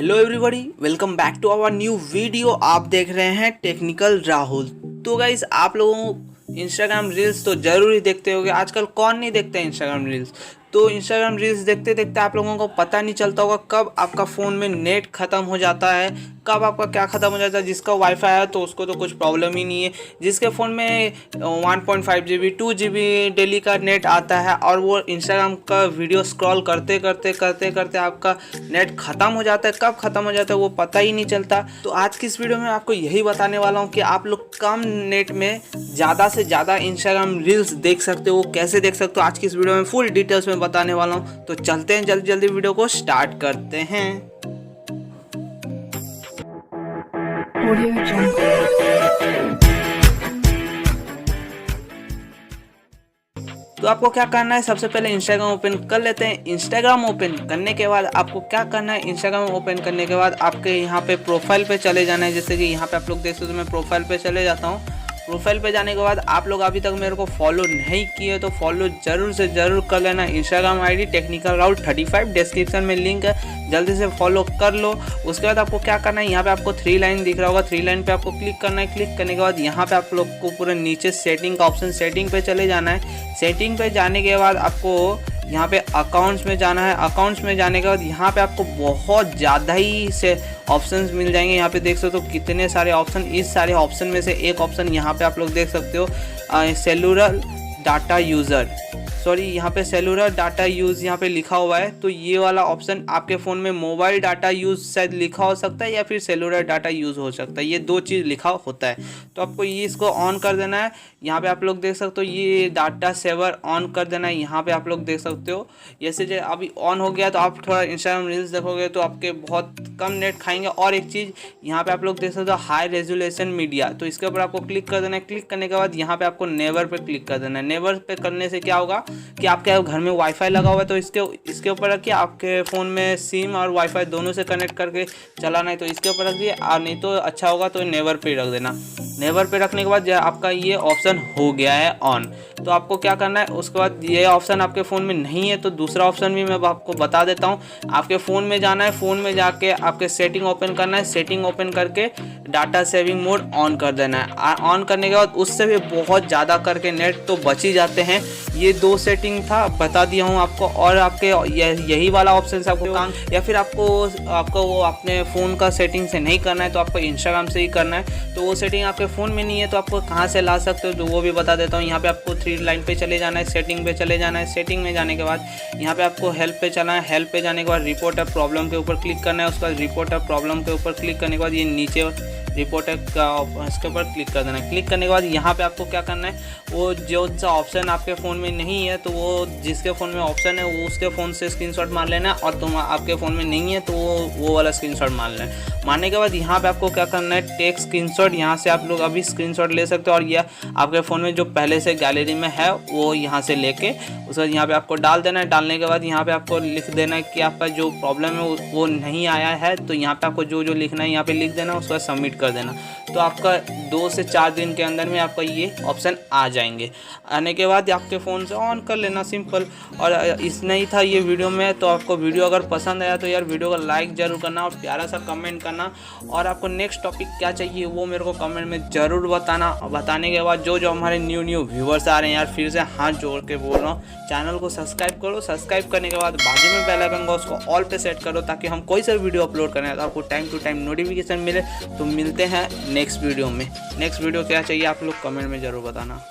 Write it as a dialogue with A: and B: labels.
A: Hello everybody, welcome back to our new video. आप देख रहे हैं टेक्निकल राहुल। तो गाइस, आप लोगों इंस्टाग्राम रील्स तो ज़रूर ही देखते होगे। आजकल कौन नहीं देखता है इंस्टाग्राम रील्स। तो इंस्टाग्राम रील्स देखते देखते आप लोगों को पता नहीं चलता होगा कब आपका फ़ोन में नेट ख़त्म हो जाता है, कब आपका क्या ख़त्म हो जाता है। जिसका वाईफाई है तो उसको तो कुछ प्रॉब्लम ही नहीं है। जिसके फ़ोन में 1.5 GB 2 GB डेली का नेट आता है और वो इंस्टाग्राम का वीडियो स्क्रॉल करते करते करते करते आपका नेट ख़त्म हो जाता है, कब ख़त्म हो जाता है वो पता ही नहीं चलता। तो आज की इस वीडियो में आपको यही बताने वाला हूँ कि आप लोग कम नेट में ज़्यादा से ज़्यादा इंस्टाग्राम रील्स देख सकते हो। कैसे देख सकते हो आज की इस वीडियो में फुल डिटेल्स में बताने वाला हूँ। तो चलते हैं, जल्दी जल्दी वीडियो को स्टार्ट करते हैं। तो आपको क्या करना है, सबसे पहले इंस्टाग्राम ओपन कर लेते हैं। इंस्टाग्राम ओपन करने के बाद आपको क्या करना है, इंस्टाग्राम ओपन करने के बाद आपके यहाँ पे प्रोफाइल पे चले जाना है। जैसे कि यहाँ पे आप लोग देख सकते हो, मैं प्रोफाइल पे चले जाता हूँ। प्रोफाइल पे जाने के बाद आप लोग अभी तक मेरे को फॉलो नहीं किए तो फॉलो जरूर से ज़रूर कर लेना। Instagram ID technical Rahul 35 description में लिंक है, जल्दी से फॉलो कर लो। उसके बाद आपको क्या करना है, यहाँ पे आपको 3 लाइन दिख रहा होगा, 3 लाइन पे आपको क्लिक करना है। क्लिक करने के बाद यहाँ पे आप लोग को पूरे नीचे सेटिंग का ऑप्शन, सेटिंग पे चले जाना है। सेटिंग पे जाने के बाद आपको यहाँ पे अकाउंट्स में जाना है। अकाउंट्स में जाने के बाद यहाँ पे आपको बहुत ज़्यादा ही से ऑप्शंस मिल जाएंगे। यहाँ पे देख सकते हो कितने सारे ऑप्शन। इस सारे ऑप्शन में से एक ऑप्शन यहाँ पे आप लोग देख सकते हो, सेलुलर डाटा यूज़र, सॉरी यहाँ पे सेलुलर डाटा यूज़ यहाँ पे लिखा हुआ है। तो ये वाला ऑप्शन आपके फ़ोन में मोबाइल डाटा यूज़ शायद लिखा हो सकता है या फिर सेलुलर डाटा यूज़ हो सकता है, ये 2 चीज़ लिखा होता है। तो आपको ये इसको ऑन कर देना है। यहाँ पे आप लोग देख सकते हो ये डाटा सेवर ऑन कर देना है। यहाँ पे आप लोग देख सकते हो जैसे जो अभी ऑन हो गया तो आप थोड़ा इंस्टाग्राम रील्स देखोगे तो आपके बहुत कम नेट खाएंगे। और एक चीज़ यहाँ पे आप लोग देख सकते हो हाई रेजोल्यूशन मीडिया, तो इसके ऊपर आपको क्लिक कर देना है। क्लिक करने के बाद यहाँ पे आपको नेवर पे क्लिक कर देना है। नेवर पे करने से क्या होगा कि आपके घर में वाईफाई लगा हुआ है तो इसके ऊपर रखिए। आपके फ़ोन में सिम और वाईफाई दोनों से कनेक्ट करके चलाना है तो इसके ऊपर रख दिए, और नहीं तो अच्छा होगा तो नेवर पे रख देना। नेवर पे रखने के बाद आपका ये ऑप्शन हो गया है ऑन। तो आपको क्या करना है, उसके बाद ये ऑप्शन आपके फ़ोन में नहीं है तो दूसरा ऑप्शन भी मैं आपको बता देता हूँ। आपके फ़ोन में जाना है, फ़ोन में जाके आपके सेटिंग ओपन करना है। सेटिंग ओपन करके डाटा सेविंग मोड ऑन कर देना है। ऑन करने के बाद उससे भी बहुत ज़्यादा करके नेट तो बच ही जाते हैं। ये 2 सेटिंग था, बता दिया हूँ आपको। और आपके यही वाला ऑप्शन से आपको काम, या फिर आपको वो अपने फ़ोन का सेटिंग से नहीं करना है तो आपको इंस्टाग्राम से ही करना है। तो वो सेटिंग आपके फ़ोन में नहीं है तो आपको कहाँ से ला सकते हो तो वो भी बता देता हूँ। यहाँ पे आपको 3 लाइन पे चले जाना है, सेटिंग पे चले जाना है। सेटिंग में जाने के बाद यहाँ पे आपको हेल्प पे चलना है। हेल्प पे जाने के बाद रिपोर्ट अ प्रॉब्लम के ऊपर क्लिक करना है। उसके बाद रिपोर्ट अ प्रॉब्लम के ऊपर क्लिक करने के बाद ये नीचे रिपोर्ट का इसके ऊपर क्लिक कर देना है। क्लिक करने के बाद यहाँ पे आपको क्या करना है, वो जो सा ऑप्शन आपके फ़ोन में नहीं है तो वो जिसके फ़ोन में ऑप्शन है वो उसके फ़ोन से स्क्रीनशॉट मार लेना है, और आपके फ़ोन में नहीं है तो वो वाला स्क्रीनशॉट मार लेना है। मारने के बाद यहाँ पे आपको क्या करना है, टेक स्क्रीनशॉट। यहाँ से आप लोग अभी स्क्रीनशॉट ले सकते हो और यह आपके फ़ोन में जो पहले से गैलरी में है वो यहाँ से लेके उसके बाद यहाँ पे आपको डाल देना है। डालने के बाद यहाँ पे आपको लिख देना है कि आपका जो प्रॉब्लम है वो नहीं आया है। तो यहाँ पे आपको जो लिखना है यहाँ पे लिख देना, उसके बाद सबमिट कर देना। तो आपका 2 से 4 दिन के अंदर में आपका ये ऑप्शन आ जाएंगे। आने के बाद आपके फ़ोन से ऑन कर लेना, सिंपल। और इतना ही था ये वीडियो में। तो आपको वीडियो अगर पसंद आया तो यार वीडियो को लाइक ज़रूर करना और प्यारा सा कमेंट करना। और आपको नेक्स्ट टॉपिक क्या चाहिए वो मेरे को कमेंट में ज़रूर बताना। बताने के बाद जो हमारे न्यू व्यूवर्स आ रहे हैं यार, फिर से हाथ जोड़ के बोल रहा हूँ, चैनल को सब्सक्राइब करो। सब्सक्राइब करने के बाद बाजू में बेल आइकन का उसको ऑल पे सेट करो ताकि हम कोई सा वीडियो अपलोड करें तो आपको टाइम टू टाइम नोटिफिकेशन मिले। तो मिलते हैं नेक्स्ट वीडियो में। नेक्स्ट वीडियो क्या चाहिए आप लोग कमेंट में ज़रूर बताना।